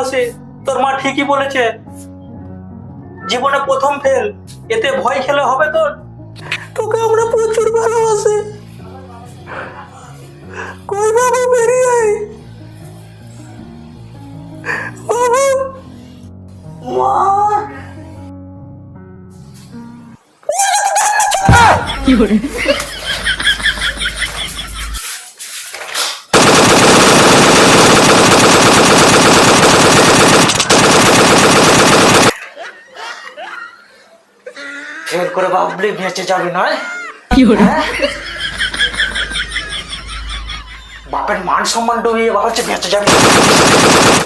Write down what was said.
ভালোবাসে। তোর মা ঠিকই বলেছে, জীবনে প্রথম ফেল, এতে ভয় খেলে হবে তোর? তোকে আমরা প্রচুর ভালোবাসি। কই বাবু, বেরিয়ে আয় বাবু। মা, কি করে? ফেল করে ভাবলে বেঁচে যাবি নয়? কি করে? বাপের মান সম্মান ডুবিয়ে ভাবছে বেঁচে যাবে।